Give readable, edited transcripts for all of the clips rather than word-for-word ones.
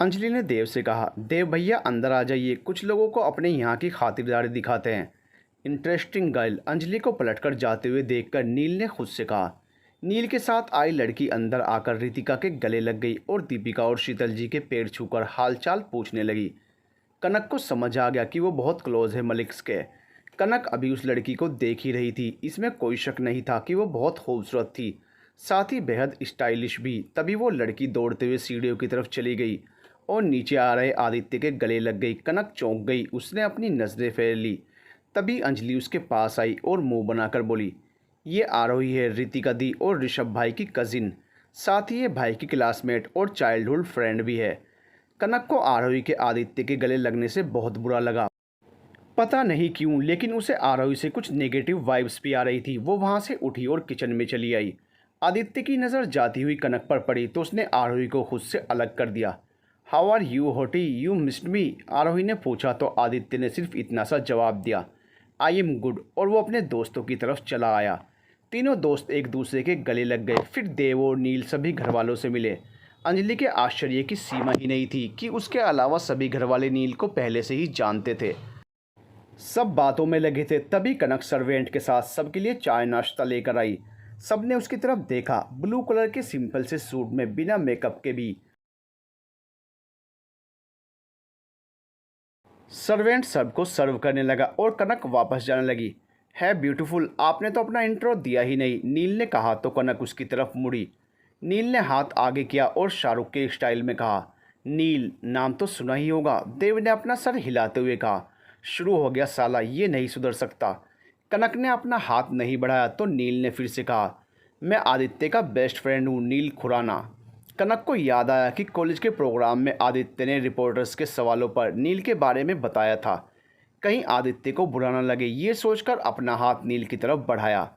अंजलि ने देव से कहा, देव भैया अंदर आ जाइए, कुछ लोगों को अपने यहाँ की खातिरदारी दिखाते हैं। Interesting girl. अंजलि को पलटकर जाते हुए देखकर नील ने खुद से कहा। नील के साथ आई लड़की अंदर आकर रितिका के गले लग गई और दीपिका और शीतल जी के पैर छूकर हालचाल पूछने लगी। कनक को समझ आ गया कि वो बहुत क्लोज है मलिक के। कनक अभी उस लड़की को देख ही रही थी, इसमें कोई शक नहीं था कि वो बहुत खूबसूरत थी, साथ ही बेहद स्टाइलिश भी। तभी वो लड़की दौड़ते हुए सीढ़ियों की तरफ चली गई और नीचे आ रहे आदित्य के गले लग गई। कनक चौंक गई, उसने अपनी नज़रें फेर ली। तभी अंजलि उसके पास आई और मुंह बनाकर बोली, ये आरोही है, रितिका दी और ऋषभ भाई की कज़िन, साथ ही ये भाई की क्लासमेट और चाइल्डहुड फ्रेंड भी है। कनक को आरोही के आदित्य के गले लगने से बहुत बुरा लगा। पता नहीं क्यों, लेकिन उसे आरोही से कुछ नेगेटिव वाइब्स भी आ रही थी। वो वहाँ से उठी और किचन में चली आई। आदित्य की नज़र जाती हुई कनक पर पड़ी तो उसने आरोही को खुद से अलग कर दिया। How are you hottie, you missed me, Aarohi ने पूछा तो आदित्य ने सिर्फ इतना सा जवाब दिया, आई एम गुड, और वो अपने दोस्तों की तरफ चला आया। तीनों दोस्त एक दूसरे के गले लग गए। फिर देव और नील सभी घरवालों से मिले। अंजलि के आश्चर्य की सीमा ही नहीं थी कि उसके अलावा सभी घरवाले नील को पहले से ही जानते थे। सब बातों में लगे थे। तभी कनक सर्वेंट के साथ सबके लिए चाय नाश्ता लेकर आई। सबने उसकी तरफ देखा। ब्लू कलर के सिंपल से सूट में बिना मेकअप के भी सर्वेंट सबको सर्व करने लगा और कनक वापस जाने लगी। है ब्यूटीफुल, आपने तो अपना इंट्रो दिया ही नहीं, नील ने कहा तो कनक उसकी तरफ मुड़ी। नील ने हाथ आगे किया और शाहरुख के स्टाइल में कहा, नील नाम तो सुना ही होगा। देव ने अपना सर हिलाते हुए कहा, शुरू हो गया साला, ये नहीं सुधर सकता। कनक ने अपना हाथ नहीं बढ़ाया तो नील ने फिर से कहा, मैं आदित्य का बेस्ट फ्रेंड हूँ, नील खुराना। कनक को याद आया कि कॉलेज के प्रोग्राम में आदित्य ने रिपोर्टर्स के सवालों पर नील के बारे में बताया था। कहीं आदित्य को बुरा न लगे, ये सोचकर अपना हाथ नील की तरफ बढ़ाया,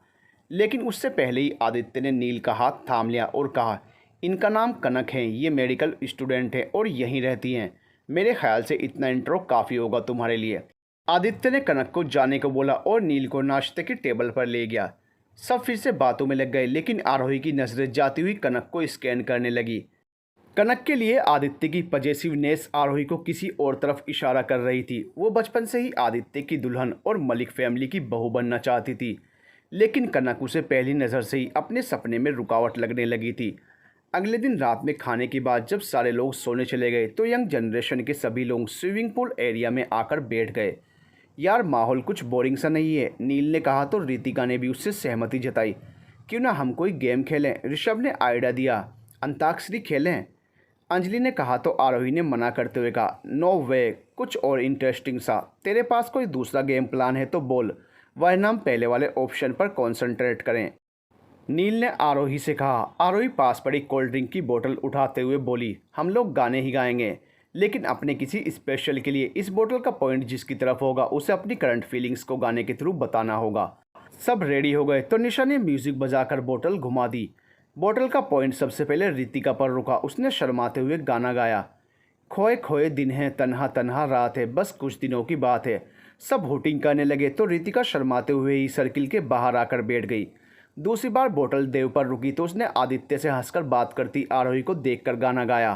लेकिन उससे पहले ही आदित्य ने नील का हाथ थाम लिया और कहा, इनका नाम कनक है, ये मेडिकल स्टूडेंट है और यहीं रहती हैं। मेरे ख्याल से इतना इंट्रो काफ़ी होगा तुम्हारे लिए। आदित्य ने कनक को जाने को बोला और नील को नाश्ते की टेबल पर ले गया। सब फिर से बातों में लग गए, लेकिन आरोही की नज़रें जाती हुई कनक को स्कैन करने लगी। कनक के लिए आदित्य की पजेसिवनेस आरोही को किसी और तरफ इशारा कर रही थी। वो बचपन से ही आदित्य की दुल्हन और मलिक फैमिली की बहू बनना चाहती थी, लेकिन कनक उसे पहली नज़र से ही अपने सपने में रुकावट लगने लगी थी। अगले दिन रात में खाने के बाद जब सारे लोग सोने चले गए तो यंग जनरेशन के सभी लोग स्विमिंग पूल एरिया में आकर बैठ गए। यार माहौल कुछ बोरिंग सा नहीं है, नील ने कहा तो रितिका ने भी उससे सहमति जताई। क्यों ना हम कोई गेम खेलें, ऋषभ ने आइडिया दिया, अंताक्षरी खेलें। अंजलि ने कहा तो आरोही ने मना करते हुए कहा, नो वे, कुछ और इंटरेस्टिंग सा। तेरे पास कोई दूसरा गेम प्लान है तो बोल, वरना हम पहले वाले ऑप्शन पर कॉन्सेंट्रेट करें। नील ने आरोही से कहा। आरोही पास पड़ी कोल्ड ड्रिंक की बोतल उठाते हुए बोली, हम लोग गाने ही गाएंगे, लेकिन अपने किसी स्पेशल के लिए। इस बोतल का पॉइंट जिसकी तरफ होगा उसे अपनी करंट फीलिंग्स को गाने के थ्रू बताना होगा। सब रेडी हो गए तो निशा ने म्यूजिक बजाकर बोतल घुमा दी। बोतल का पॉइंट सबसे पहले रितिका पर रुका। उसने शर्माते हुए गाना गाया, खोए खोए दिन है, तन्हा तन्हा रात है, बस कुछ दिनों की बात है। सब हुटिंग करने लगे तो रितिका शर्माते हुए ही सर्किल के बाहर आकर बैठ गई। दूसरी बार बोतल देव पर रुकी तो उसने आदित्य से हंसकर बात करती आरोही को देखकर गाना गाया,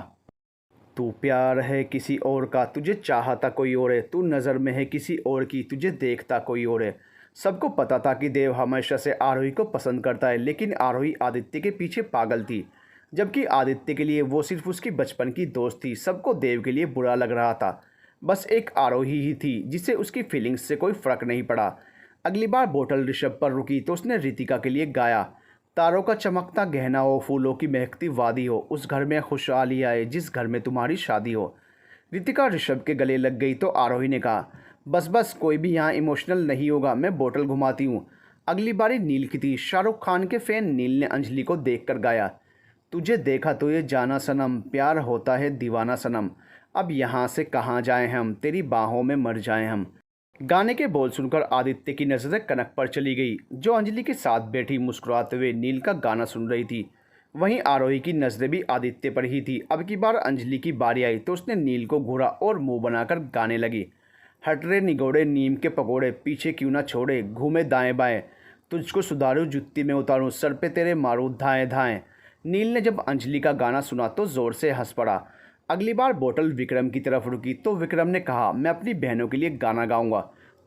तू प्यार है किसी और का, तुझे चाहता कोई और है, तू नज़र में है किसी और की, तुझे देखता कोई और है। सबको पता था कि देव हमेशा से आरोही को पसंद करता है, लेकिन आरोही आदित्य के पीछे पागल थी, जबकि आदित्य के लिए वो सिर्फ उसकी बचपन की दोस्त थी। सबको देव के लिए बुरा लग रहा था, बस एक आरोही ही थी जिसे उसकी फीलिंग्स से कोई फ़र्क नहीं पड़ा। अगली बार बोतल ऋषभ पर रुकी तो उसने रितिका के लिए गाया, तारों का चमकता गहना हो, फूलों की महकती वादी हो, उस घर में खुशहाली आए जिस घर में तुम्हारी शादी हो। रितिका ऋषभ के गले लग गई तो आरोही ने कहा, बस बस, कोई भी यहाँ इमोशनल नहीं होगा, मैं बोतल घुमाती हूँ। अगली बारी नील की थी। शाहरुख खान के फैन नील ने अंजलि को देखकर गाया, तुझे देखा तो ये जाना सनम, प्यार होता है दीवाना सनम, अब यहाँ से कहाँ जाएं हम, तेरी बाहों में मर जाएं हम। गाने के बोल सुनकर आदित्य की नज़रें कनक पर चली गई, जो अंजलि के साथ बैठी मुस्कुराते हुए नील का गाना सुन रही थी। वहीं आरोही की नज़रें भी आदित्य पर ही थी। अब की बार अंजलि की बारी आई तो उसने नील को घूरा और मुंह बनाकर गाने लगी, हट रे निगोड़े नीम के पकोड़े, पीछे क्यों ना छोड़े, घूमे दाएं बाएं, तुझको सुधारूं जुत्ती में उतारूं, सर पे तेरे मारूं धाएं धाएं। नील ने जब अंजलि का गाना सुना तो ज़ोर से हंस पड़ा। अगली बार बोतल विक्रम की तरफ रुकी तो विक्रम ने कहा, मैं अपनी बहनों के लिए गाना गाऊंगा।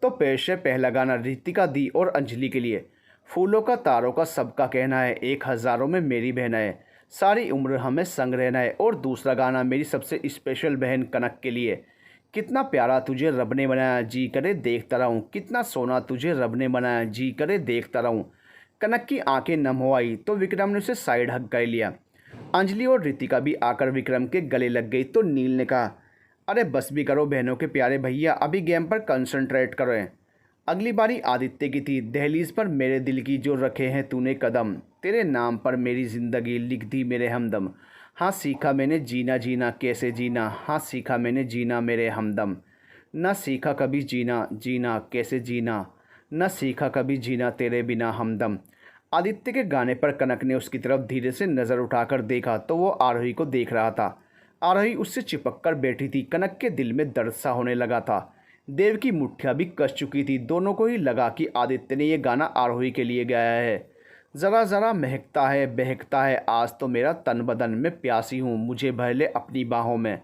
तो पेश है पहला गाना रितिका दी और अंजलि के लिए। फूलों का तारों का सबका कहना है, एक हज़ारों में मेरी बहना है, सारी उम्र हमें संग रहना है। और दूसरा गाना मेरी सबसे स्पेशल बहन कनक के लिए। कितना प्यारा तुझे रब ने बनाया, जी करे देखता रहूं, कितना सोना तुझे रब ने बनाया, जी करे देखता रहूं। कनक की आंखें नम हो आई तो विक्रम ने उसे साइड हग कर लिया। अंजलि और रितिका भी आकर विक्रम के गले लग गई तो नील ने कहा, अरे बस भी करो बहनों के प्यारे भैया, अभी गेम पर कंसंट्रेट करें। अगली बारी आदित्य की थी। दहलीज पर मेरे दिल की जो रखे हैं तूने कदम, तेरे नाम पर मेरी ज़िंदगी लिख दी मेरे हमदम। हाँ सीखा मैंने जीना, जीना कैसे जीना, हाँ सीखा मैंने जीना मेरे हमदम। न सीखा कभी जीना, जीना कैसे जीना, न सीखा कभी जीना तेरे बिना हमदम। आदित्य के गाने पर कनक ने उसकी तरफ धीरे से नज़र उठाकर देखा तो वो आरोही को देख रहा था। आरोही उससे चिपक कर बैठी थी। कनक के दिल में दर्द सा होने लगा था। देव की मुट्ठियाँ भी कस चुकी थी। दोनों को ही लगा कि आदित्य ने यह गाना आरोही के लिए गाया है। ज़रा ज़रा महकता है बहकता है आज तो मेरा तन बदन, मैं प्यासी हूँ मुझे भर ले अपनी बाहों में।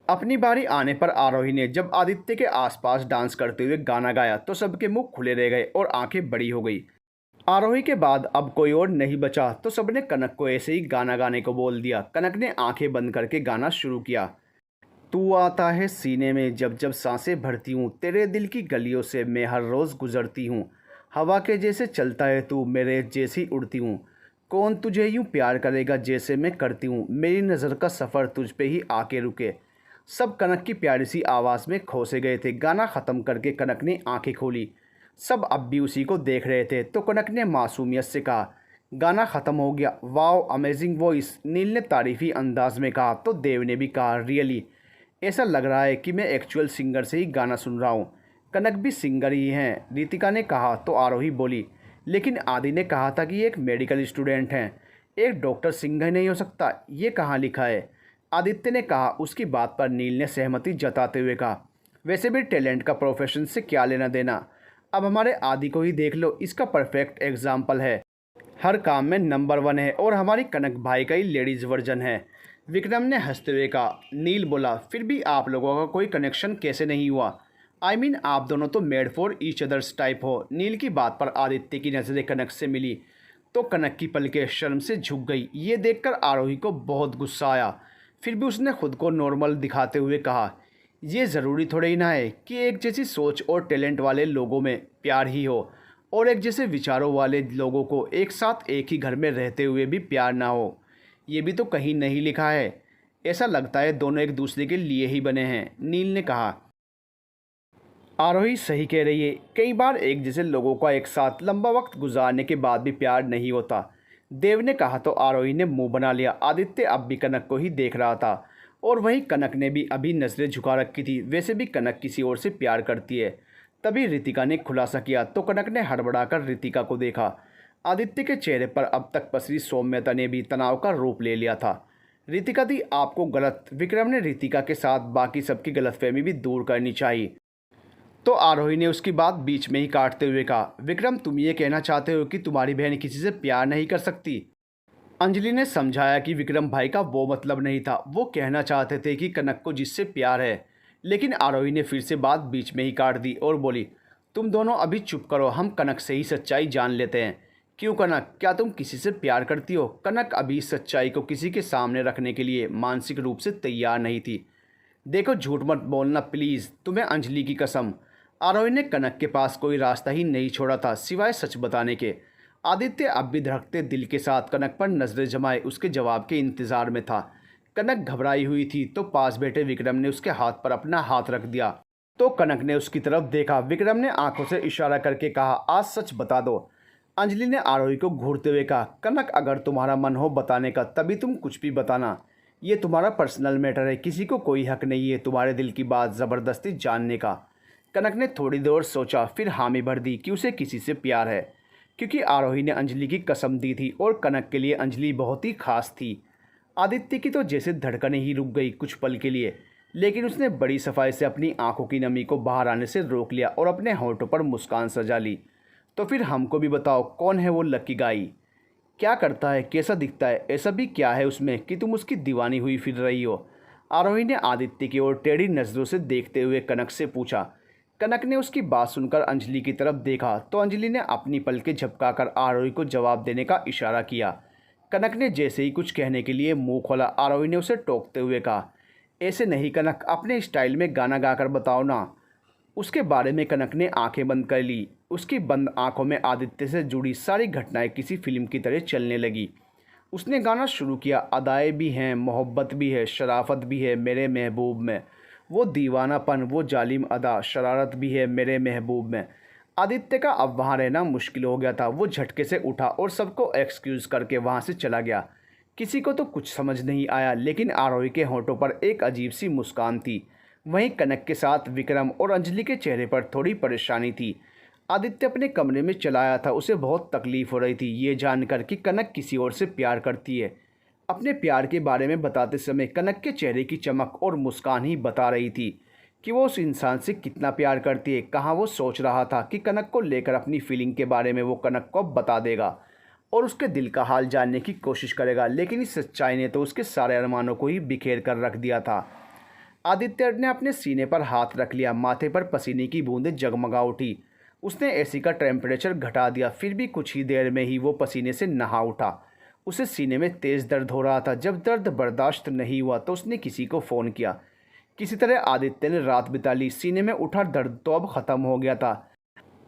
अपनी बारी आने पर आरोही ने जब आदित्य के आसपास डांस करते हुए गाना गाया तो सबके मुंह खुले रह गए और आंखें बड़ी हो गई। आरोही के बाद अब कोई और नहीं बचा तो सबने कनक को ऐसे ही गाना गाने को बोल दिया। कनक ने आंखें बंद करके गाना शुरू किया। तू आता है सीने में जब जब सांसें भरती हूँ, तेरे दिल की गलियों से मैं हर रोज़ गुजरती हूँ। हवा के जैसे चलता है तू, मेरे जैसी उड़ती हूँ। कौन तुझे यूँ प्यार करेगा जैसे मैं करती हूँ, मेरी नज़र का सफ़र तुझ पे ही आके रुके। सब कनक की प्यारी सी आवाज़ में खो से गए थे। गाना ख़त्म करके कनक ने आंखें खोली। सब अब भी उसी को देख रहे थे तो कनक ने मासूमियत से कहा, गाना ख़त्म हो गया, वाओ अमेजिंग वॉइस। नील ने तारीफ़ी अंदाज में कहा तो देव ने भी कहा, रियली, ऐसा लग रहा है कि मैं एक्चुअल सिंगर से ही गाना सुन रहा हूँ। कनक भी सिंगर ही हैं, रितिका ने कहा तो आरोही बोली, लेकिन आदि ने कहा था कि एक मेडिकल स्टूडेंट हैं, एक डॉक्टर सिंगर नहीं हो सकता, ये कहाँ लिखा है। आदित्य ने कहा। उसकी बात पर नील ने सहमति जताते हुए कहा, वैसे भी टैलेंट का प्रोफेशन से क्या लेना देना। अब हमारे आदि को ही देख लो, इसका परफेक्ट एग्जाम्पल है, हर काम में नंबर 1 है और हमारी कनक भाई का ही लेडीज़ वर्जन है। विक्रम ने हंसते हुए कहा। नील बोला, फिर भी आप लोगों का कोई कनेक्शन कैसे नहीं हुआ? आई मीन आप दोनों तो made for each others type हो। नील की बात पर आदित्य की नज़रें कनक से मिली तो कनक की पलकें शर्म से झुक गई। ये देखकर आरोही को बहुत गुस्सा आया। फिर भी उसने खुद को नॉर्मल दिखाते हुए कहा, ये ज़रूरी थोड़ा ही ना है कि एक जैसी सोच और टैलेंट वाले लोगों में प्यार ही हो और एक जैसे विचारों वाले लोगों को एक साथ एक ही घर में रहते हुए भी प्यार ना हो। ये भी तो कहीं नहीं लिखा है। ऐसा लगता है दोनों एक दूसरे के लिए ही बने हैं, नील ने कहा। आरोही सही कह रही है, कई बार एक जैसे लोगों का एक साथ लंबा वक्त गुजारने के बाद भी प्यार नहीं होता, देव ने कहा तो आरोही ने मुंह बना लिया। आदित्य अब भी कनक को ही देख रहा था और वहीं कनक ने भी अभी नज़रें झुका रखी थी। वैसे भी कनक किसी और से प्यार करती है। तभी रितिका ने खुलासा किया तो कनक ने हड़बड़ाकर रितिका को देखा। आदित्य के चेहरे पर अब तक पसरी सौम्यता ने भी तनाव का रूप ले लिया था। रितिका दी आपको गलत, विक्रम ने रितिका के साथ बाकी सबकी गलतफहमी भी दूर करनी चाहिए। तो आरोही ने उसकी बात बीच में ही काटते हुए कहा, विक्रम तुम ये कहना चाहते हो कि तुम्हारी बहन किसी से प्यार नहीं कर सकती? अंजलि ने समझाया कि विक्रम भाई का वो मतलब नहीं था, वो कहना चाहते थे कि कनक को जिससे प्यार है। लेकिन आरोही ने फिर से बात बीच में ही काट दी और बोली, तुम दोनों अभी चुप करो, हम कनक से ही सच्चाई जान लेते हैं। क्यों कनक, क्या तुम किसी से प्यार करती हो? कनक अभी इस सच्चाई को किसी के सामने रखने के लिए मानसिक रूप से तैयार नहीं थी। देखो झूठ मत बोलना प्लीज़, तुम्हें अंजलि की कसम। आरोही ने कनक के पास कोई रास्ता ही नहीं छोड़ा था सिवाय सच बताने के। आदित्य अब भी धड़कते दिल के साथ कनक पर नजरें जमाए उसके जवाब के इंतज़ार में था। कनक घबराई हुई थी तो पास बैठे विक्रम ने उसके हाथ पर अपना हाथ रख दिया तो कनक ने उसकी तरफ देखा। विक्रम ने आंखों से इशारा करके कहा, आज सच बता दो। अंजलि ने आरोही को घूरते हुए कहा, कनक अगर तुम्हारा मन हो बताने का तभी तुम कुछ भी बताना, ये तुम्हारा पर्सनल मैटर है, किसी को कोई हक नहीं है तुम्हारे दिल की बात ज़बरदस्ती जानने का। कनक ने थोड़ी देर सोचा फिर हामी भर दी कि उसे किसी से प्यार है, क्योंकि आरोही ने अंजलि की कसम दी थी और कनक के लिए अंजलि बहुत ही खास थी। आदित्य की तो जैसे धड़कनें ही रुक गई कुछ पल के लिए, लेकिन उसने बड़ी सफाई से अपनी आंखों की नमी को बाहर आने से रोक लिया और अपने होंठों पर मुस्कान सजा ली। तो फिर हमको भी बताओ, कौन है वो लकी गाई? क्या करता है, कैसा दिखता है, ऐसा भी क्या है उसमें कि तुम उसकी दीवानी हुई फिर रही हो? आरोही ने आदित्य की ओर टेढ़ी नज़रों से देखते हुए कनक से पूछा। कनक ने उसकी बात सुनकर अंजलि की तरफ देखा तो अंजलि ने अपनी पलकें झपकाकर आरोही को जवाब देने का इशारा किया। कनक ने जैसे ही कुछ कहने के लिए मुंह खोला, आरोही ने उसे टोकते हुए कहा, ऐसे नहीं कनक, अपने स्टाइल में गाना गाकर बताओ ना। उसके बारे में कनक ने आंखें बंद कर ली। उसकी बंद आंखों में आदित्य से जुड़ी सारी घटनाएं किसी फिल्म की तरह चलने लगी। उसने गाना शुरू किया, अदाएँ भी हैं, मोहब्बत भी है, शराफत भी है मेरे महबूब में, वो दीवानापन, वो जालिम अदा, शरारत भी है मेरे महबूब में। आदित्य का अब वहाँ रहना मुश्किल हो गया था। वो झटके से उठा और सबको एक्सक्यूज़ करके वहाँ से चला गया। किसी को तो कुछ समझ नहीं आया, लेकिन आरोही के होंठों पर एक अजीब सी मुस्कान थी। वहीं कनक के साथ विक्रम और अंजलि के चेहरे पर थोड़ी परेशानी थी। आदित्य अपने कमरे में चला आया था। उसे बहुत तकलीफ़ हो रही थी ये जानकर कि कनक किसी और से प्यार करती है। अपने प्यार के बारे में बताते समय कनक के चेहरे की चमक और मुस्कान ही बता रही थी कि वो उस इंसान से कितना प्यार करती है। कहाँ वो सोच रहा था कि कनक को लेकर अपनी फीलिंग के बारे में वो कनक को बता देगा और उसके दिल का हाल जानने की कोशिश करेगा, लेकिन इस सच्चाई ने तो उसके सारे अरमानों को ही बिखेर कर रख दिया था। आदित्य ने अपने सीने पर हाथ रख लिया। माथे पर पसीने की बूंदें जगमगा उठी। उसने एसी का टेम्परेचर घटा दिया, फिर भी कुछ ही देर में ही वो पसीने से नहा उठा। उसे सीने में तेज़ दर्द हो रहा था। जब दर्द बर्दाश्त नहीं हुआ तो उसने किसी को फ़ोन किया। किसी तरह आदित्य ने रात बिता ली। सीने में उठा दर्द तो अब ख़त्म हो गया था,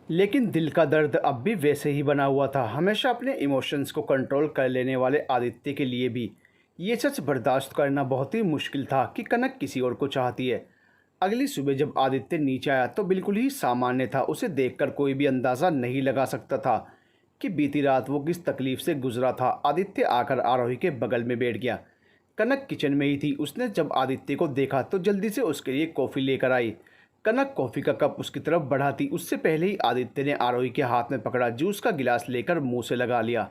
लेकिन दिल का दर्द अब भी वैसे ही बना हुआ था। हमेशा अपने इमोशंस को कंट्रोल कर लेने वाले आदित्य के लिए भी ये सच बर्दाश्त करना बहुत ही मुश्किल था कि कनक किसी और को चाहती है। अगली सुबह जब आदित्य नीचे आया तो बिल्कुल ही सामान्य था। उसे देखकर कोई भी अंदाज़ा नहीं लगा सकता था कि बीती रात वो किस तकलीफ़ से गुजरा था। आदित्य आकर आरोही के बगल में बैठ गया। कनक किचन में ही थी। उसने जब आदित्य को देखा तो जल्दी से उसके लिए कॉफ़ी लेकर आई। कनक कॉफ़ी का कप उसकी तरफ बढ़ाती उससे पहले ही आदित्य ने आरोही के हाथ में पकड़ा जूस का गिलास लेकर मुंह से लगा लिया।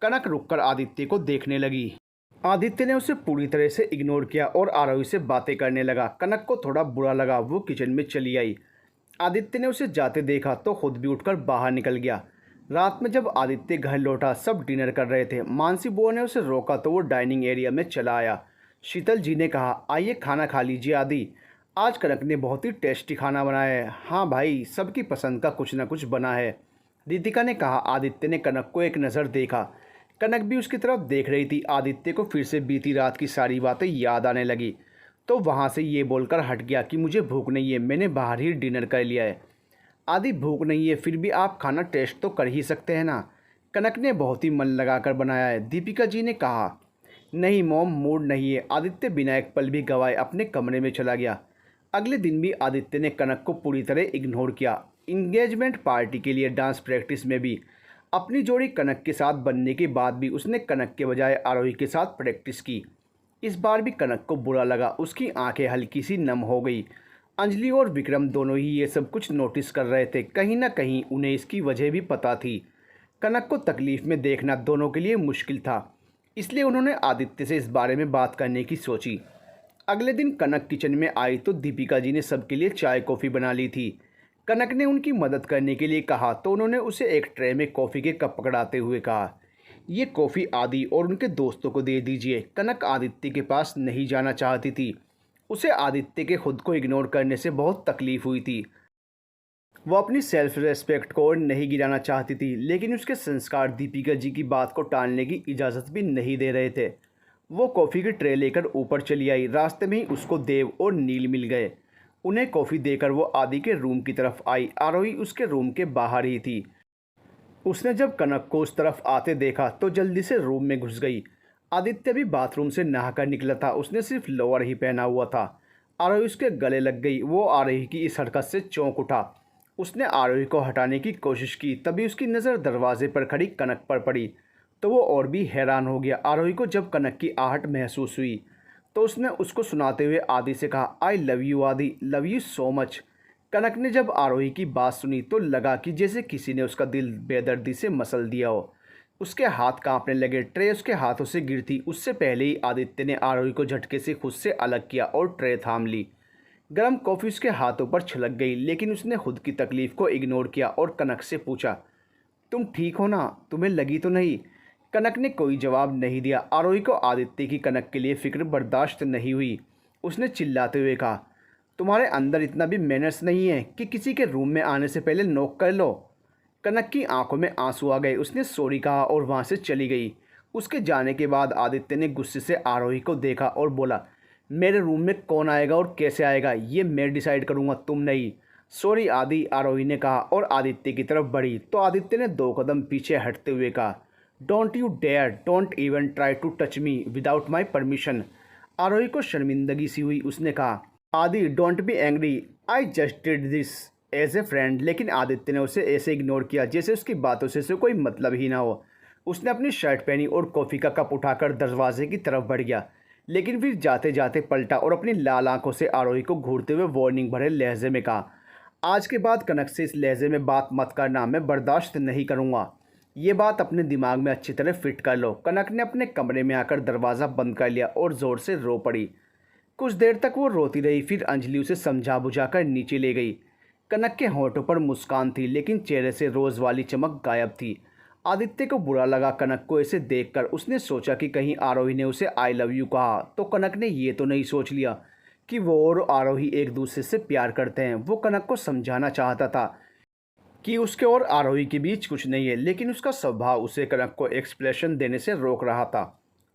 कनक रुककर आदित्य को देखने लगी। आदित्य ने उसे पूरी तरह से इग्नोर किया और आरोही से बातें करने लगा। कनक को थोड़ा बुरा लगा। वो किचन में चली आई। आदित्य ने उसे जाते देखा तो खुद भी उठकर बाहर निकल गया। रात में जब आदित्य घर लौटा सब डिनर कर रहे थे। मानसी बुआ ने उसे रोका तो वो डाइनिंग एरिया में चला आया। शीतल जी ने कहा, आइए खाना खा लीजिए आदि, आज कनक ने बहुत ही टेस्टी खाना बनाया है। हाँ भाई, सबकी पसंद का कुछ ना कुछ बना है, रितिका ने कहा। आदित्य ने कनक को एक नज़र देखा। कनक भी उसकी तरफ देख रही थी। आदित्य को फिर से बीती रात की सारी बातें याद आने लगी तो वहाँ से ये बोलकर हट गया कि मुझे भूख नहीं है, मैंने बाहर ही डिनर कर लिया है। आदि भूख नहीं है फिर भी आप खाना टेस्ट तो कर ही सकते हैं ना, कनक ने बहुत ही मन लगाकर बनाया है, दीपिका जी ने कहा। नहीं मॉम, मूड नहीं है। आदित्य बिना एक पल भी गवाए अपने कमरे में चला गया। अगले दिन भी आदित्य ने कनक को पूरी तरह इग्नोर किया। इंगेजमेंट पार्टी के लिए डांस प्रैक्टिस में भी अपनी जोड़ी कनक के साथ बनने के बाद भी उसने कनक के बजाय आरोही के साथ प्रैक्टिस की। इस बार भी कनक को बुरा लगा। उसकी आंखें हल्की सी नम हो गई। अंजलि और विक्रम दोनों ही ये सब कुछ नोटिस कर रहे थे। कहीं ना कहीं उन्हें इसकी वजह भी पता थी। कनक को तकलीफ़ में देखना दोनों के लिए मुश्किल था, इसलिए उन्होंने आदित्य से इस बारे में बात करने की सोची। अगले दिन कनक किचन में आई तो दीपिका जी ने सबके लिए चाय कॉफ़ी बना ली थी। कनक ने उनकी मदद करने के लिए कहा तो उन्होंने उसे एक ट्रे में कॉफ़ी के कप पकड़ाते हुए कहा, ये कॉफ़ी आदि और उनके दोस्तों को दे दीजिए। कनक आदित्य के पास नहीं जाना चाहती थी। उसे आदित्य के खुद को इग्नोर करने से बहुत तकलीफ़ हुई थी। वो अपनी सेल्फ रेस्पेक्ट को नहीं गिराना चाहती थी, लेकिन उसके संस्कार दीपिका जी की बात को टालने की इजाज़त भी नहीं दे रहे थे। वो कॉफ़ी की ट्रे लेकर ऊपर चली आई। रास्ते में ही उसको देव और नील मिल गए। उन्हें कॉफ़ी देकर वो आदि के रूम की तरफ आई। आरोही उसके रूम के बाहर ही थी। उसने जब कनक को उस तरफ आते देखा तो जल्दी से रूम में घुस गई। आदित्य भी बाथरूम से नहाकर निकला था। उसने सिर्फ लोअर ही पहना हुआ था। आरोही उसके गले लग गई। वो आरोही की इस हरकत से चौंक उठा। उसने आरोही को हटाने की कोशिश की, तभी उसकी नज़र दरवाजे पर खड़ी कनक पर पड़ी तो वो और भी हैरान हो गया। आरोही को जब कनक की आहट महसूस हुई तो उसने उसको सुनाते हुए आदि से कहा, आई लव यू आदि, लव यू सो मच। कनक ने जब आरोही की बात सुनी तो लगा कि जैसे किसी ने उसका दिल बेदर्दी से मसल दिया हो। उसके हाथ कांपने लगे। ट्रे उसके हाथों से गिरती उससे पहले ही आदित्य ने आरोही को झटके से खुद से अलग किया और ट्रे थाम ली। गर्म कॉफ़ी उसके हाथों पर छलक गई, लेकिन उसने खुद की तकलीफ़ को इग्नोर किया और कनक से पूछा, तुम ठीक हो ना, तुम्हें लगी तो नहीं? कनक ने कोई जवाब नहीं दिया। आरोही को आदित्य की कनक के लिए फ़िक्र बर्दाश्त नहीं हुई। उसने चिल्लाते हुए कहा। तुम्हारे अंदर इतना भी मैनर्स नहीं है कि किसी के रूम में आने से पहले नॉक कर लो। कनक की आंखों में आंसू आ गए। उसने सॉरी कहा और वहाँ से चली गई। उसके जाने के बाद आदित्य ने गुस्से से आरोही को देखा और बोला, मेरे रूम में कौन आएगा और कैसे आएगा ये मैं डिसाइड करूँगा, तुम नहीं। सॉरी आदि, आरोही ने कहा और आदित्य की तरफ बढ़ी तो आदित्य ने 2 कदम पीछे हटते हुए कहा, don't you dare, don't even try to touch me without my permission. Aarohi को शर्मिंदगी सी हुई। उसने कहा, Adi don't be angry, I just did this as a friend. लेकिन आदित्य ने उसे ऐसे इग्नोर किया जैसे उसकी बातों से कोई मतलब ही ना हो। उसने अपनी शर्ट पहनी और कॉफ़ी का कप उठाकर दरवाजे की तरफ बढ़ गया, लेकिन फिर जाते जाते पलटा और अपनी लाल आंखों से आरोही को घूरते हुए वार्निंग भरे लहजे में कहा, आज के बाद कनक से इस लहजे में बात मत करना, मैं बर्दाश्त नहीं करूँगा। ये बात अपने दिमाग में अच्छी तरह फिट कर लो। कनक ने अपने कमरे में आकर दरवाज़ा बंद कर लिया और ज़ोर से रो पड़ी। कुछ देर तक वो रोती रही, फिर अंजलि उसे समझा बुझाकर नीचे ले गई। कनक के होंठों पर मुस्कान थी, लेकिन चेहरे से रोज़ वाली चमक गायब थी। आदित्य को बुरा लगा कनक को ऐसे देखकर। उसने सोचा कि कहीं आरोही ने उसे आई लव यू कहा तो कनक ने ये तो नहीं सोच लिया कि वो और आरोही एक दूसरे से प्यार करते हैं। वो कनक को समझाना चाहता था कि उसके और आरोही के बीच कुछ नहीं है, लेकिन उसका स्वभाव उसे कनक को एक्सप्रेशन देने से रोक रहा था।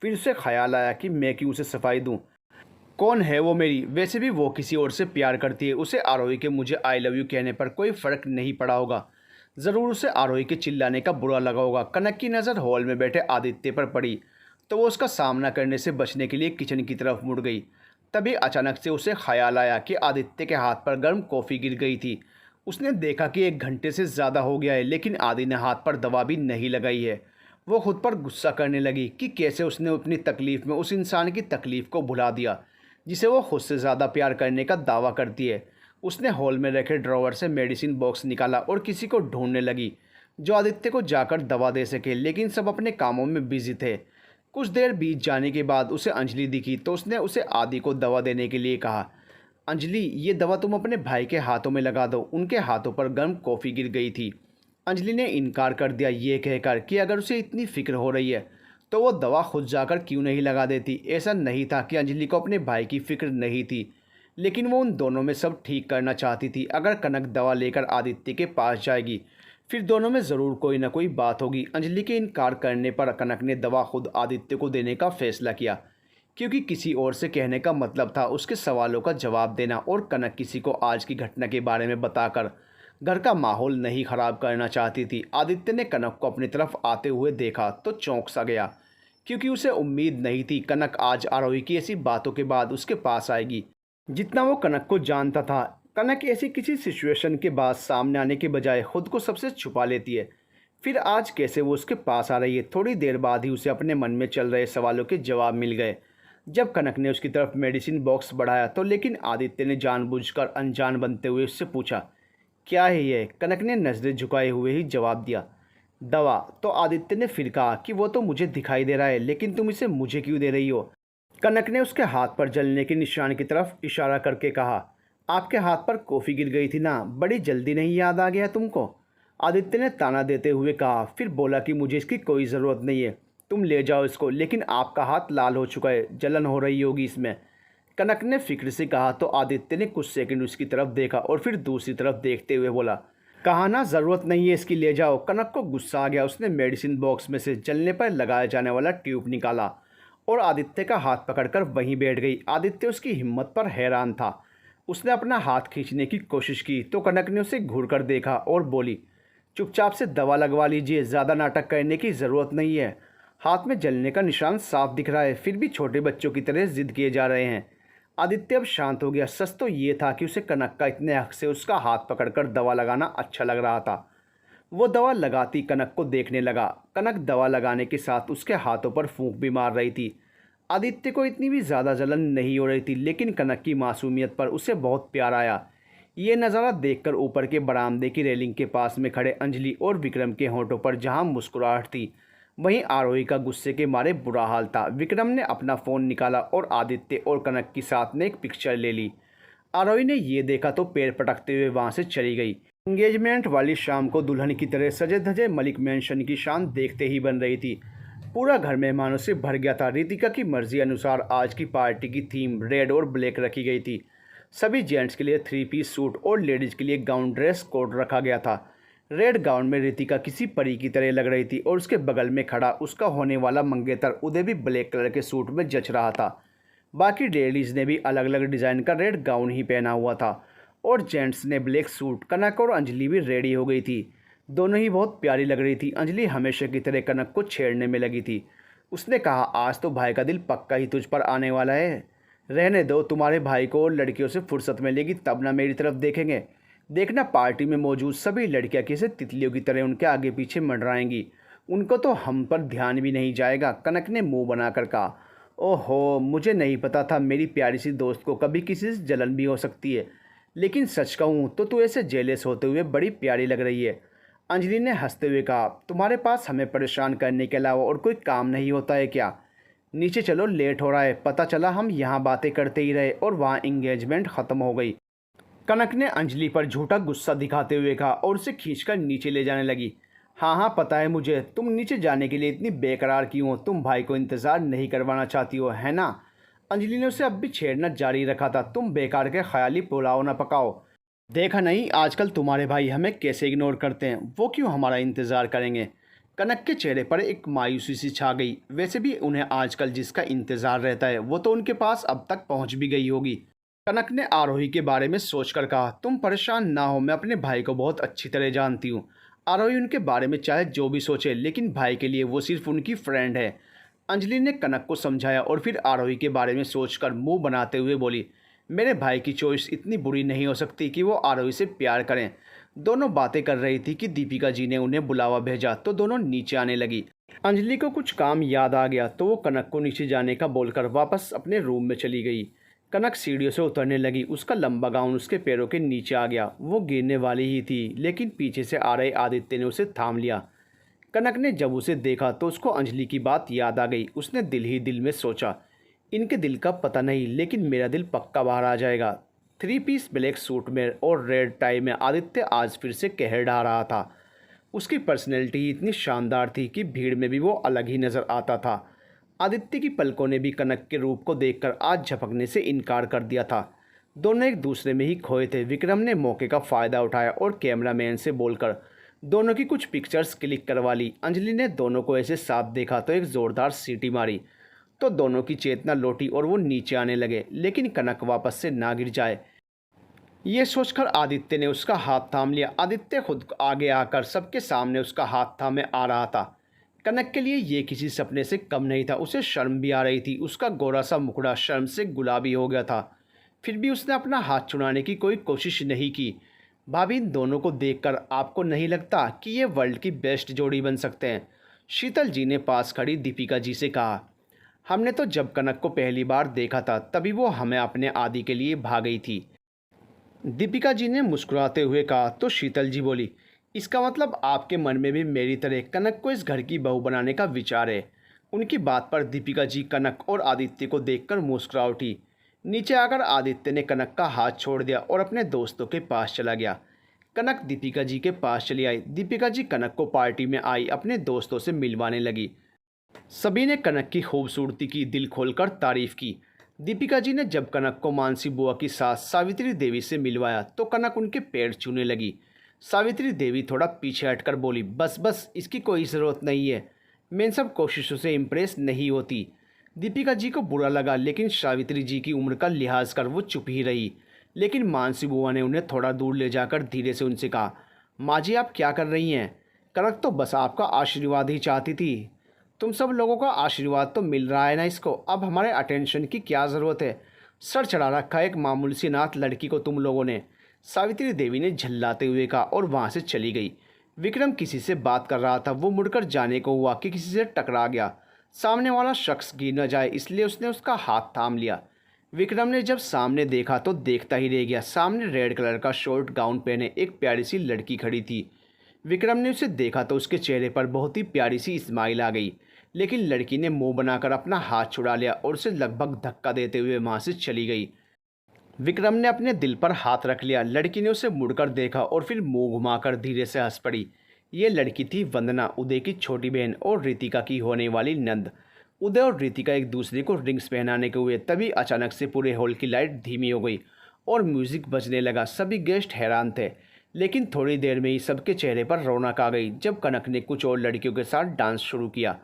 फिर उसे ख्याल आया कि मैं क्यों उसे सफाई दूं, कौन है वो मेरी, वैसे भी वो किसी और से प्यार करती है। उसे आरोही के मुझे आई लव यू कहने पर कोई फ़र्क नहीं पड़ा होगा, ज़रूर उसे आरोही के चिल्लाने का बुरा लगा होगा। कनक की नज़र हॉल में बैठे आदित्य पर पड़ी तो वो उसका सामना करने से बचने के लिए किचन की तरफ मुड़ गई। तभी अचानक से उसे ख्याल आया कि आदित्य के हाथ पर गर्म कॉफ़ी गिर गई थी। उसने देखा कि 1 घंटे से ज़्यादा हो गया है, लेकिन आदि ने हाथ पर दवा भी नहीं लगाई है। वो खुद पर गुस्सा करने लगी कि कैसे उसने अपनी तकलीफ़ में उस इंसान की तकलीफ़ को भुला दिया जिसे वो खुद से ज़्यादा प्यार करने का दावा करती है। उसने हॉल में रखे ड्रॉवर से मेडिसिन बॉक्स निकाला और किसी को ढूंढने लगी जो आदित्य को जाकर दवा दे सके, लेकिन सब अपने कामों में बिजी थे। कुछ देर बीत जाने के बाद उसे अंजलि दिखी तो उसने उसे आदि को दवा देने के लिए कहा, अंजलि ये दवा तुम अपने भाई के हाथों में लगा दो। उनके हाथों पर गर्म कॉफ़ी गिर गई थी। अंजलि ने इनकार कर दिया, ये कहकर कि अगर उसे इतनी फ़िक्र हो रही है तो वो दवा खुद जाकर क्यों नहीं लगा देती। ऐसा नहीं था कि अंजलि को अपने भाई की फ़िक्र नहीं थी, लेकिन वो उन दोनों में सब ठीक करना चाहती थी। अगर कनक दवा लेकर आदित्य के पास जाएगी फिर दोनों में ज़रूर कोई ना कोई बात होगी। अंजलि के इनकार करने पर कनक ने दवा खुद आदित्य को देने का फैसला किया, क्योंकि किसी और से कहने का मतलब था उसके सवालों का जवाब देना, और कनक किसी को आज की घटना के बारे में बताकर घर का माहौल नहीं ख़राब करना चाहती थी। आदित्य ने कनक को अपनी तरफ आते हुए देखा तो चौंक सा गया, क्योंकि उसे उम्मीद नहीं थी कनक आज आरोही की ऐसी बातों के बाद उसके पास आएगी। जितना वो कनक को जानता था, कनक ऐसी किसी सिचुएशन के बाद सामने आने के बजाय खुद को सबसे छुपा लेती है। फिर आज कैसे वो उसके पास आ रही है। थोड़ी देर बाद ही उसे अपने मन में चल रहे सवालों के जवाब मिल गए। जब कनक ने उसकी तरफ मेडिसिन बॉक्स बढ़ाया तो लेकिन आदित्य ने जानबूझकर अनजान बनते हुए उससे पूछा, क्या है ये। कनक ने नज़रें झुकाए हुए ही जवाब दिया, दवा। तो आदित्य ने फिर कहा कि वो तो मुझे दिखाई दे रहा है, लेकिन तुम इसे मुझे क्यों दे रही हो। कनक ने उसके हाथ पर जलने के निशान की तरफ इशारा करके कहा, आपके हाथ पर कॉफ़ी गिर गई थी ना, बड़ी जल्दी नहीं याद आ गया तुमको। आदित्य ने ताना देते हुए कहा, फिर बोला कि मुझे इसकी कोई ज़रूरत नहीं है, तुम ले जाओ इसको। लेकिन आपका हाथ लाल हो चुका है, जलन हो रही होगी इसमें। कनक ने फिक्र से कहा तो आदित्य ने कुछ सेकंड उसकी तरफ देखा और फिर दूसरी तरफ देखते हुए बोला, कहा ना ज़रूरत नहीं है इसकी, ले जाओ। कनक को गुस्सा आ गया। उसने मेडिसिन बॉक्स में से जलने पर लगाया जाने वाला ट्यूब निकाला और आदित्य का हाथ पकड़कर वहीं बैठ गई। आदित्य उसकी हिम्मत पर हैरान था। उसने अपना हाथ खींचने की कोशिश की तो कनक ने उसे घूरकर देखा और बोली, चुपचाप से दवा लगवा लीजिए, ज़्यादा नाटक करने की ज़रूरत नहीं है। हाथ में जलने का निशान साफ दिख रहा है, फिर भी छोटे बच्चों की तरह जिद किए जा रहे हैं। आदित्य अब शांत हो गया। सच तो ये था कि उसे कनक का इतने हक से उसका हाथ पकड़कर दवा लगाना अच्छा लग रहा था। वो दवा लगाती कनक को देखने लगा। कनक दवा लगाने के साथ उसके हाथों पर फूंक भी मार रही थी। आदित्य को इतनी भी ज़्यादा जलन नहीं हो रही थी, लेकिन कनक की मासूमियत पर उसे बहुत प्यार आया। ये नज़ारा देखकर ऊपर के बरामदे की रेलिंग के पास में खड़े अंजलि और विक्रम के होंठों पर जहाँ मुस्कुराहट थी, वहीं आरोही का गुस्से के मारे बुरा हाल था। विक्रम ने अपना फ़ोन निकाला और आदित्य और कनक की साथ में एक पिक्चर ले ली। आरोही ने ये देखा तो पैर पटकते हुए वहाँ से चली गई। एंगेजमेंट वाली शाम को दुल्हन की तरह सजे धजे मलिक मैंशन की शान देखते ही बन रही थी। पूरा घर मेहमानों से भर गया था। रितिका की मर्जी अनुसार आज की पार्टी की थीम रेड और ब्लैक रखी गई थी। सभी जेंट्स के लिए 3 पीस सूट और लेडीज के लिए गाउन ड्रेस कोड रखा गया था। रेड गाउन में रितिका किसी परी की तरह लग रही थी और उसके बगल में खड़ा उसका होने वाला मंगेतर उदय भी ब्लैक कलर के सूट में जच रहा था। बाकी लेडीज़ ने भी अलग अलग डिज़ाइन का रेड गाउन ही पहना हुआ था और जेंट्स ने ब्लैक सूट। कनक और अंजलि भी रेडी हो गई थी। दोनों ही बहुत प्यारी लग रही थी। अंजलि हमेशा की तरह कनक को छेड़ने में लगी थी। उसने कहा, आज तो भाई का दिल पक्का ही तुझ पर आने वाला है। रहने दो, तुम्हारे भाई को और लड़कियों से फुर्सत मिलेगी तब ना मेरी तरफ देखेंगे। देखना पार्टी में मौजूद सभी लड़कियां कैसे तितलियों की तरह उनके आगे पीछे मंडराएंगी। उनको तो हम पर ध्यान भी नहीं जाएगा। कनक ने मुंह बनाकर कहा, ओहो, मुझे नहीं पता था मेरी प्यारी सी दोस्त को कभी किसी से जलन भी हो सकती है। लेकिन सच कहूँ तो तू ऐसे जेलस होते हुए बड़ी प्यारी लग रही है। अंजलि ने हंसते हुए कहा, तुम्हारे पास हमें परेशान करने के अलावा और कोई काम नहीं होता है क्या? नीचे चलो, लेट हो रहा है। पता चला हम यहाँ बातें करते ही रहे और वहाँ इंगेजमेंट ख़त्म हो गई। कनक ने अंजलि पर झूठा गुस्सा दिखाते हुए कहा और उसे खींचकर नीचे ले जाने लगी। हाँ हाँ, पता है मुझे तुम नीचे जाने के लिए इतनी बेकरार क्यों हो। तुम भाई को इंतज़ार नहीं करवाना चाहती हो, है ना? अंजलि ने उसे अब भी छेड़ना जारी रखा था। तुम बेकार के ख्याली पुलाव ना पकाओ। देखा नहीं आजकल तुम्हारे भाई हमें कैसे इग्नोर करते हैं। वो क्यों हमारा इंतज़ार करेंगे? कनक के चेहरे पर एक मायूसी सी छा गई। वैसे भी उन्हें आजकल जिसका इंतज़ार रहता है वो तो उनके पास अब तक पहुंच भी गई होगी। कनक ने आरोही के बारे में सोचकर कहा, तुम परेशान ना हो, मैं अपने भाई को बहुत अच्छी तरह जानती हूँ। आरोही उनके बारे में चाहे जो भी सोचे, लेकिन भाई के लिए वो सिर्फ उनकी फ्रेंड है। अंजलि ने कनक को समझाया और फिर आरोही के बारे में सोचकर मुंह बनाते हुए बोली, मेरे भाई की चॉइस इतनी बुरी नहीं हो सकती कि वो आरोही से प्यार करें। दोनों बातें कर रही थी कि दीपिका जी ने उन्हें बुलावा भेजा तो दोनों नीचे आने लगी। अंजलि को कुछ काम याद आ गया तो वो कनक को नीचे जाने का बोलकर वापस अपने रूम में चली गई। कनक सीढ़ियों से उतरने लगी। उसका लंबा गाउन उसके पैरों के नीचे आ गया। वो गिरने वाली ही थी, लेकिन पीछे से आ रहे आदित्य ने उसे थाम लिया। कनक ने जब उसे देखा तो उसको अंजलि की बात याद आ गई। उसने दिल ही दिल में सोचा, इनके दिल का पता नहीं, लेकिन मेरा दिल पक्का बाहर आ जाएगा। 3 पीस ब्लैक सूट में और रेड टाई में आदित्य आज फिर से कहर ढा रहा था। उसकी पर्सनैलिटी इतनी शानदार थी कि भीड़ में भी वो अलग ही नज़र आता था। आदित्य की पलकों ने भी कनक के रूप को देखकर आज झपकने से इनकार कर दिया था। दोनों एक दूसरे में ही खोए थे। विक्रम ने मौके का फ़ायदा उठाया और कैमरामैन से बोलकर दोनों की कुछ पिक्चर्स क्लिक करवा ली। अंजलि ने दोनों को ऐसे साफ देखा तो एक ज़ोरदार सीटी मारी तो दोनों की चेतना लौटी और वो नीचे आने लगे, लेकिन कनक वापस से ना गिर जाए ये सोचकर आदित्य ने उसका हाथ थाम लिया। आदित्य खुद आगे आकर सबके सामने उसका हाथ थामे आ रहा था। कनक के लिए ये किसी सपने से कम नहीं था। उसे शर्म भी आ रही थी। उसका गोरा सा मुखड़ा शर्म से गुलाबी हो गया था। फिर भी उसने अपना हाथ छुड़ाने की कोई कोशिश नहीं की। भाभी, इन दोनों को देखकर आपको नहीं लगता कि ये वर्ल्ड की बेस्ट जोड़ी बन सकते हैं? शीतल जी ने पास खड़ी दीपिका जी से कहा। हमने तो जब कनक को पहली बार देखा था तभी वो हमें अपने आदि के लिए भाग गई थी। दीपिका जी ने मुस्कुराते हुए कहा तो शीतल जी बोली, इसका मतलब आपके मन में भी मेरी तरह कनक को इस घर की बहू बनाने का विचार है। उनकी बात पर दीपिका जी कनक और आदित्य को देखकर मुस्कुरा उठी। नीचे आकर आदित्य ने कनक का हाथ छोड़ दिया और अपने दोस्तों के पास चला गया। कनक दीपिका जी के पास चली आई। दीपिका जी कनक को पार्टी में आई अपने दोस्तों से मिलवाने लगी। सभी ने कनक की खूबसूरती की दिल खोलकर तारीफ की। दीपिका जी ने जब कनक को मानसी बुआ की सास सावित्री देवी से मिलवाया तो कनक उनके पैर छूने लगी। सावित्री देवी थोड़ा पीछे हटकर बोली, बस बस, इसकी कोई ज़रूरत नहीं है। मैं इन सब कोशिशों से इम्प्रेस नहीं होती। दीपिका जी को बुरा लगा, लेकिन सावित्री जी की उम्र का लिहाज कर वो चुप ही रही। लेकिन मानसी बुआ ने उन्हें थोड़ा दूर ले जाकर धीरे से उनसे कहा, माँ जी आप क्या कर रही हैं? कनक तो बस आपका आशीर्वाद ही चाहती थी। तुम सब लोगों का आशीर्वाद तो मिल रहा है ना इसको, अब हमारे अटेंशन की क्या ज़रूरत है? सर चढ़ा रखा है एक मामूली सी नाथ लड़की को तुम लोगों ने। सावित्री देवी ने झल्लाते हुए कहा और वहाँ से चली गई। विक्रम किसी से बात कर रहा था। वो मुड़कर जाने को हुआ कि किसी से टकरा गया। सामने वाला शख्स गिर न जाए इसलिए उसने उसका हाथ थाम लिया। विक्रम ने जब सामने देखा तो देखता ही रह गया। सामने रेड कलर का शॉर्ट गाउन पहने एक प्यारी सी लड़की खड़ी थी। विक्रम ने उसे देखा तो उसके चेहरे पर बहुत ही प्यारी सी स्माइल आ गई, लेकिन लड़की ने मुंह बनाकर अपना हाथ छुड़ा लिया और उसे लगभग धक्का देते हुए वहाँ से चली गई। विक्रम ने अपने दिल पर हाथ रख लिया। लड़की ने उसे मुड़कर देखा और फिर मुंह घुमाकर धीरे से हंस पड़ी। ये लड़की थी वंदना, उदय की छोटी बहन और रितिका की होने वाली नंद। उदय और रितिका एक दूसरे को रिंग्स पहनाने के हुए तभी अचानक से पूरे हॉल की लाइट धीमी हो गई और म्यूजिक बजने लगा। सभी गेस्ट हैरान थे, लेकिन थोड़ी देर में ही सबके चेहरे पर रौनक आ गई जब कनक ने कुछ और लड़कियों के साथ डांस शुरू किया।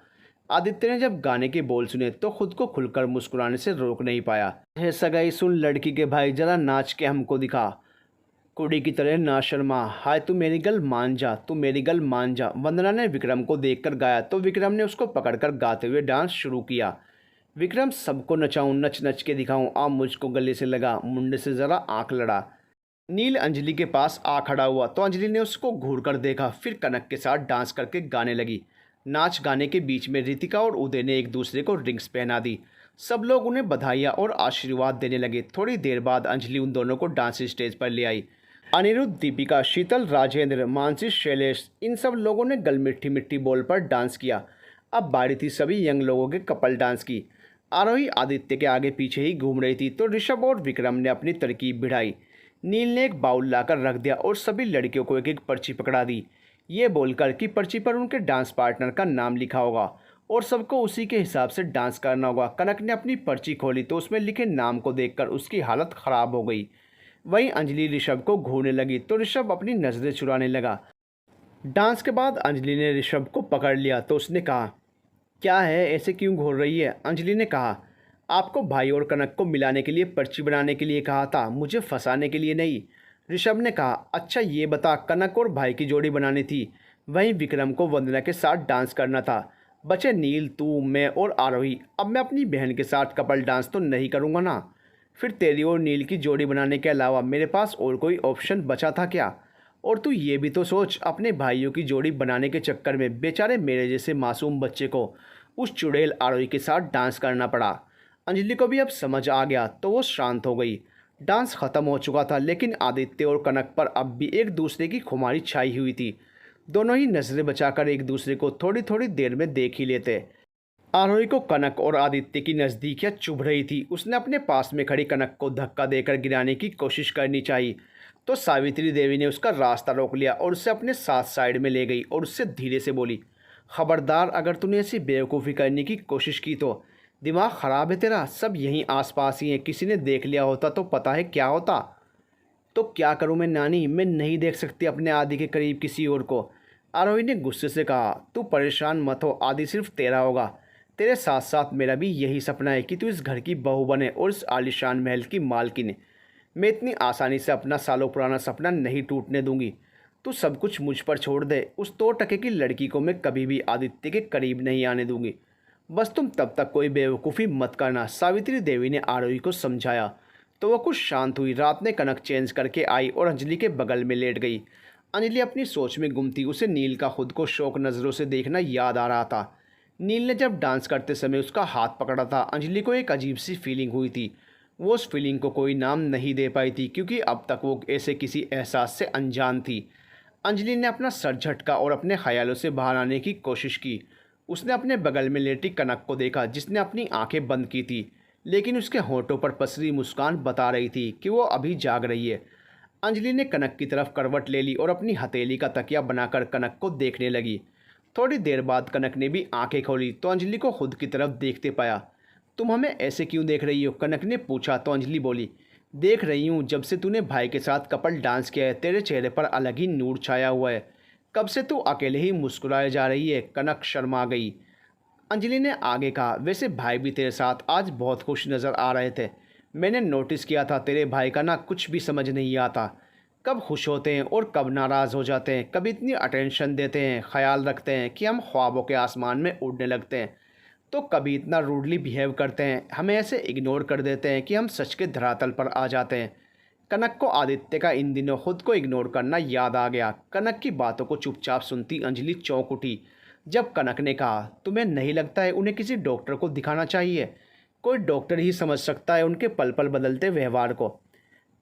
आदित्य ने जब गाने के बोल सुने तो खुद को खुलकर मुस्कुराने से रोक नहीं पाया। हे सगाई सुन लड़की के भाई, जरा नाच के हमको दिखा, कुड़ी की तरह ना शर्मा, हाय तू मेरी गल मान जा, तू मेरी गल मान जा। वंदना ने विक्रम को देखकर गाया तो विक्रम ने उसको पकड़कर गाते हुए डांस शुरू किया। विक्रम सबको नचाऊं, नच नच के दिखाऊं, आ मुझको गले से लगा, मुंडे से ज़रा आंख लड़ा। नील अंजलि के पास आ खड़ा हुआ तो अंजलि ने उसको घूर कर देखा, फिर कनक के साथ डांस करके गाने लगी। नाच गाने के बीच में रितिका और उदय ने एक दूसरे को रिंग्स पहना दी। सब लोग उन्हें बधाइयाँ और आशीर्वाद देने लगे। थोड़ी देर बाद अंजलि उन दोनों को डांस स्टेज पर ले आई। अनिरुद्ध, दीपिका, शीतल, राजेंद्र, मानसी, शैलेश, इन सब लोगों ने गल मिट्टी मिट्टी बोल पर डांस किया। अब बारी थी सभी यंग लोगों के कपल डांस की। आरोही आदित्य के आगे पीछे ही घूम रही थी तो ऋषभ और विक्रम ने अपनी तरकीब बढ़ाई। नील ने एक बाउल लाकर रख दिया और सभी लड़कियों को एक एक पर्ची पकड़ा दी, ये बोलकर कि पर्ची पर उनके डांस पार्टनर का नाम लिखा होगा और सबको उसी के हिसाब से डांस करना होगा। कनक ने अपनी पर्ची खोली तो उसमें लिखे नाम को देखकर उसकी हालत ख़राब हो गई। वहीं अंजलि ऋषभ को घूरने लगी तो ऋषभ अपनी नज़रें चुराने लगा। डांस के बाद अंजलि ने ऋषभ को पकड़ लिया तो उसने कहा, क्या है, ऐसे क्यों घूर रही है? अंजलि ने कहा, आपको भाई और कनक को मिलाने के लिए पर्ची बनाने के लिए कहा था, मुझे फंसाने के लिए नहीं। ऋषभ ने कहा, अच्छा ये बता, कनक और भाई की जोड़ी बनानी थी, वहीं विक्रम को वंदना के साथ डांस करना था। बचे नील, तू, मैं और आरोही। अब मैं अपनी बहन के साथ कपल डांस तो नहीं करूँगा ना, फिर तेरी और नील की जोड़ी बनाने के अलावा मेरे पास और कोई ऑप्शन बचा था क्या? और तू ये भी तो सोच, अपने भाइयों की जोड़ी बनाने के चक्कर में बेचारे मेरे जैसे मासूम बच्चे को उस चुड़ैल आरोही के साथ डांस करना पड़ा। अंजलि को भी अब समझ आ गया तो वो शांत हो गई। डांस खत्म हो चुका था लेकिन आदित्य और कनक पर अब भी एक दूसरे की खुमारी छाई हुई थी। दोनों ही नज़रें बचाकर एक दूसरे को थोड़ी थोड़ी देर में देख ही लेते। आरोही को कनक और आदित्य की नज़दीकियाँ चुभ रही थी। उसने अपने पास में खड़ी कनक को धक्का देकर गिराने की कोशिश करनी चाहिए तो सावित्री देवी ने उसका रास्ता रोक लिया और उसे अपने साथ साइड में ले गई और उससे धीरे से बोली, खबरदार, अगर तूने ऐसी बेवकूफ़ी करने की कोशिश की तो दिमाग ख़राब है तेरा। सब यहीं आसपास ही हैं, किसी ने देख लिया होता तो पता है क्या होता। तो क्या करूं मैं नानी, मैं नहीं देख सकती अपने आदि के करीब किसी और को। आरोही ने गुस्से से कहा, तू परेशान मत हो, आदि सिर्फ तेरा होगा। तेरे साथ साथ मेरा भी यही सपना है कि तू इस घर की बहू बने और इस आलीशान महल की मालकिन। मैं इतनी आसानी से अपना सालों पुराना सपना नहीं टूटने दूंगी। तू सब कुछ मुझ पर छोड़ दे, उस 2 टके की लड़की को मैं कभी भी आदित्य के करीब नहीं आने दूंगी। बस तुम तब तक कोई बेवकूफ़ी मत करना, सावित्री देवी ने आरोही को समझाया। तो वह कुछ शांत हुई। रात में कनक चेंज करके आई और अंजलि के बगल में लेट गई। अंजलि अपनी सोच में गुम थी। उसे नील का खुद को शौक नज़रों से देखना याद आ रहा था। नील ने जब डांस करते समय उसका हाथ पकड़ा था, अंजलि को एक अजीब सी फीलिंग हुई थी। वो उस फीलिंग को कोई नाम नहीं दे पाई थी क्योंकि अब तक वो ऐसे किसी एहसास से अनजान थी। अंजलि ने अपना सर झटका और अपने ख्यालों से बाहर आने की कोशिश की। उसने अपने बगल में लेटी कनक को देखा जिसने अपनी आंखें बंद की थी, लेकिन उसके होंठों पर पसरी मुस्कान बता रही थी कि वो अभी जाग रही है। अंजलि ने कनक की तरफ करवट ले ली और अपनी हथेली का तकिया बनाकर कनक को देखने लगी। थोड़ी देर बाद कनक ने भी आंखें खोली तो अंजलि को खुद की तरफ देखते पाया। तुम हमें ऐसे क्यों देख रही हो? कनक ने पूछा तो अंजलि बोली, देख रही हूँ, जब से तूने भाई के साथ कपल डांस किया है तेरे चेहरे पर अलग ही नूर छाया हुआ है। कब से तू अकेले ही मुस्कुराए जा रही है? कनक शर्मा गई। अंजलि ने आगे कहा, वैसे भाई भी तेरे साथ आज बहुत खुश नज़र आ रहे थे। मैंने नोटिस किया था तेरे भाई का ना कुछ भी समझ नहीं आता, कब खुश होते हैं और कब नाराज़ हो जाते हैं। कभी इतनी अटेंशन देते हैं, ख्याल रखते हैं कि हम ख्वाबों के आसमान में उड़ने लगते हैं, तो कभी इतना रूडली बिहेव करते हैं, हमें ऐसे इग्नोर कर देते हैं कि हम सच के धरातल पर आ जाते हैं। कनक को आदित्य का इन दिनों खुद को इग्नोर करना याद आ गया। कनक की बातों को चुपचाप सुनती अंजलि चौंक उठी जब कनक ने कहा, तुम्हें नहीं लगता है उन्हें किसी डॉक्टर को दिखाना चाहिए? कोई डॉक्टर ही समझ सकता है उनके पल पल बदलते व्यवहार को।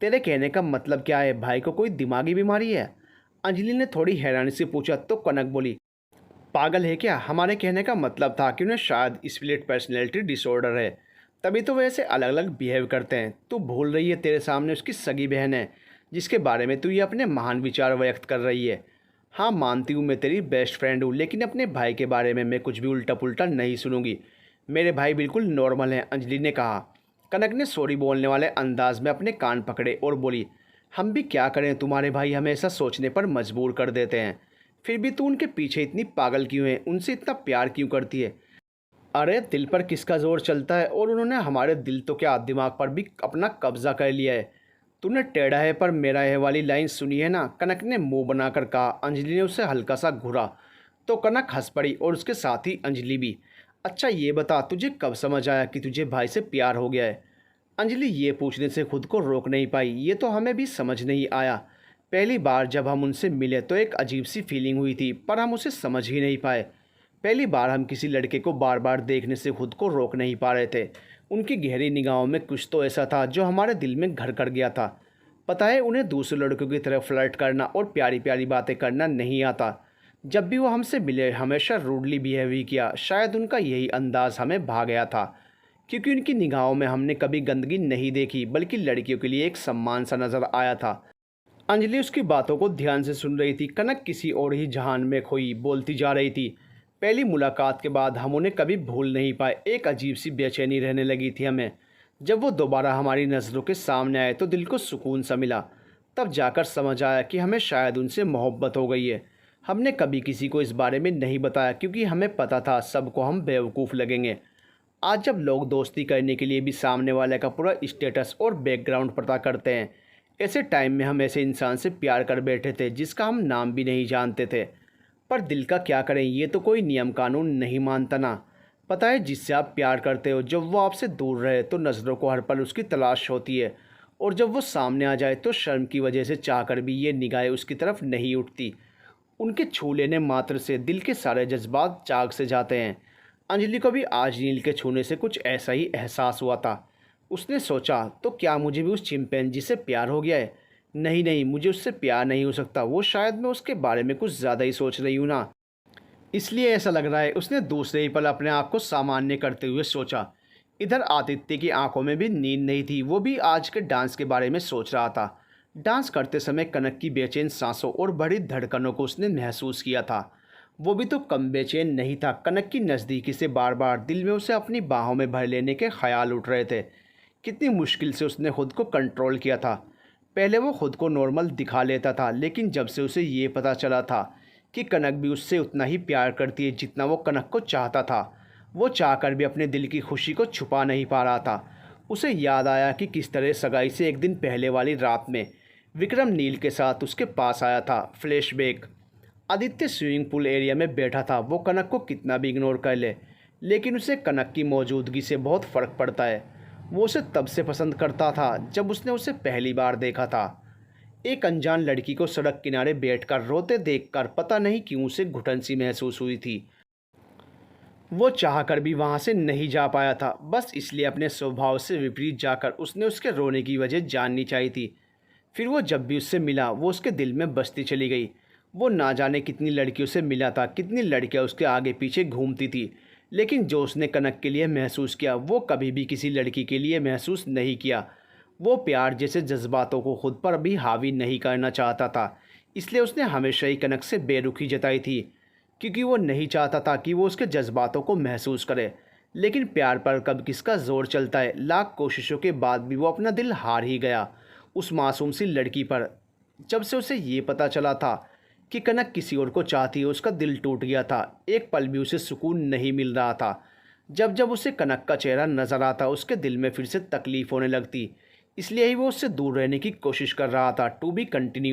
तेरे कहने का मतलब क्या है? भाई को कोई दिमागी बीमारी है? अंजलि ने थोड़ी हैरानी से पूछा तो कनक बोली, पागल है क्या? हमारे कहने का मतलब था कि उन्हें शायद स्प्लिट पर्सनैलिटी डिसऑर्डर है, तभी तो वैसे अलग अलग बिहेव करते हैं। तू भूल रही है तेरे सामने उसकी सगी बहन है जिसके बारे में तू ये अपने महान विचार व्यक्त कर रही है। हाँ मानती हूँ मैं तेरी बेस्ट फ्रेंड हूँ, लेकिन अपने भाई के बारे में मैं कुछ भी उल्टा पुल्टा नहीं सुनूंगी। मेरे भाई बिल्कुल नॉर्मल हैं, अंजलि ने कहा। कनक ने सॉरी बोलने वाले अंदाज में अपने कान पकड़े और बोली, हम भी क्या करें, तुम्हारे भाई हमें ऐसा सोचने पर मजबूर कर देते हैं। फिर भी तू उनके पीछे इतनी पागल क्यों है, उनसे इतना प्यार क्यों करती है? अरे दिल पर किसका जोर चलता है, और उन्होंने हमारे दिल तो क्या दिमाग पर भी अपना कब्जा कर लिया है। तूने टेढ़ा है पर मेरा है वाली लाइन सुनी है ना, कनक ने मुंह बनाकर कहा। अंजलि ने उसे हल्का सा घूरा तो कनक हंस पड़ी और उसके साथ ही अंजलि भी। अच्छा ये बता, तुझे कब समझ आया कि तुझे भाई से प्यार हो गया है? अंजलि ये पूछने से खुद को रोक नहीं पाई। ये तो हमें भी समझ नहीं आया। पहली बार जब हम उनसे मिले तो एक अजीब सी फीलिंग हुई थी, पर हम उसे समझ ही नहीं पाए। पहली बार हम किसी लड़के को बार बार देखने से खुद को रोक नहीं पा रहे थे। उनकी गहरी निगाहों में कुछ तो ऐसा था जो हमारे दिल में घर कर गया था। पता है, उन्हें दूसरे लड़कों की तरह फ्लर्ट करना और प्यारी प्यारी बातें करना नहीं आता। जब भी वो हमसे मिले हमेशा रूडली बिहेव ही किया। शायद उनका यही अंदाज हमें भा गया था, क्योंकि उनकी निगाहों में हमने कभी गंदगी नहीं देखी, बल्कि लड़कियों के लिए एक सम्मान सा नज़र आया था। अंजलि उसकी बातों को ध्यान से सुन रही थी। कनक किसी और ही जहान में खोई बोलती जा रही थी। पहली मुलाकात के बाद हम उन्हें कभी भूल नहीं पाए। एक अजीब सी बेचैनी रहने लगी थी हमें। जब वो दोबारा हमारी नज़रों के सामने आए तो दिल को सुकून सा मिला। तब जाकर समझ आया कि हमें शायद उनसे मोहब्बत हो गई है। हमने कभी किसी को इस बारे में नहीं बताया, क्योंकि हमें पता था सबको हम बेवकूफ़ लगेंगे। आज जब लोग दोस्ती करने के लिए भी सामने वाले का पूरा स्टेटस और बैकग्राउंड पता करते हैं, ऐसे टाइम में हम ऐसे इंसान से प्यार कर बैठे थे जिसका हम नाम भी नहीं जानते थे। पर दिल का क्या करें, ये तो कोई नियम कानून नहीं मानता ना। पता है, जिससे आप प्यार करते हो जब वो आपसे दूर रहे तो नज़रों को हर पल उसकी तलाश होती है, और जब वो सामने आ जाए तो शर्म की वजह से चाहकर भी ये निगाहें उसकी तरफ नहीं उठती। उनके छू लेने मात्र से दिल के सारे जज्बात जाग से जाते हैं। अंजलि को भी आज नील के छूने से कुछ ऐसा ही एहसास हुआ था। उसने सोचा, तो क्या मुझे भी उस चिंपैंजी से प्यार हो गया है? नहीं नहीं, मुझे उससे प्यार नहीं हो सकता। वो शायद मैं उसके बारे में कुछ ज़्यादा ही सोच रही हूँ ना, इसलिए ऐसा लग रहा है। उसने दूसरे ही पल अपने आप को सामान्य करते हुए सोचा। इधर आदित्य की आंखों में भी नींद नहीं थी। वो भी आज के डांस के बारे में सोच रहा था। डांस करते समय कनक की बेचैन सांसों और बड़ी धड़कनों को उसने महसूस किया था। वो भी तो कम बेचैन नहीं था। कनक की नज़दीकी से बार बार दिल में उसे अपनी बाहों में भर लेने के ख्याल उठ रहे थे। कितनी मुश्किल से उसने खुद को कंट्रोल किया था। पहले वो खुद को नॉर्मल दिखा लेता था, लेकिन जब से उसे ये पता चला था कि कनक भी उससे उतना ही प्यार करती है जितना वो कनक को चाहता था, वो चाहकर भी अपने दिल की खुशी को छुपा नहीं पा रहा था। उसे याद आया कि किस तरह सगाई से एक दिन पहले वाली रात में विक्रम नील के साथ उसके पास आया था। Flashback. Aditya swimming pool area में बैठा था। वो कनक को कितना भी इग्नोर कर ले, लेकिन उसे कनक की मौजूदगी से बहुत फ़र्क पड़ता है। वो उसे तब से पसंद करता था जब उसने उसे पहली बार देखा था। एक अनजान लड़की को सड़क किनारे बैठकर रोते देखकर पता नहीं क्यों उसे घुटन सी महसूस हुई थी। वो चाहकर भी वहाँ से नहीं जा पाया था, बस इसलिए अपने स्वभाव से विपरीत जाकर उसने उसके रोने की वजह जाननी चाहिए थी। फिर वो जब भी उससे मिला वो उसके दिल में बसती चली गई। वो ना जाने कितनी लड़कियों से मिला था, कितनी लड़कियां उसके आगे पीछे घूमती थी, लेकिन जो उसने कनक के लिए महसूस किया वो कभी भी किसी लड़की के लिए महसूस नहीं किया। वो प्यार जैसे जज्बातों को खुद पर भी हावी नहीं करना चाहता था, इसलिए उसने हमेशा ही कनक से बेरुखी जताई थी, क्योंकि वो नहीं चाहता था कि वो उसके जज्बातों को महसूस करे। लेकिन प्यार पर कब किसका ज़ोर चलता है। लाख कोशिशों के बाद भी वो अपना दिल हार ही गया उस मासूम सी लड़की पर। जब से उसे ये पता चला था कि कनक किसी और को चाहती है, उसका दिल टूट गया था। एक पल भी उसे सुकून नहीं मिल रहा था। जब जब उसे कनक का चेहरा नज़र आता उसके दिल में फिर से तकलीफ़ होने लगती। इसलिए ही वो उससे दूर रहने की कोशिश कर रहा था। To be continue.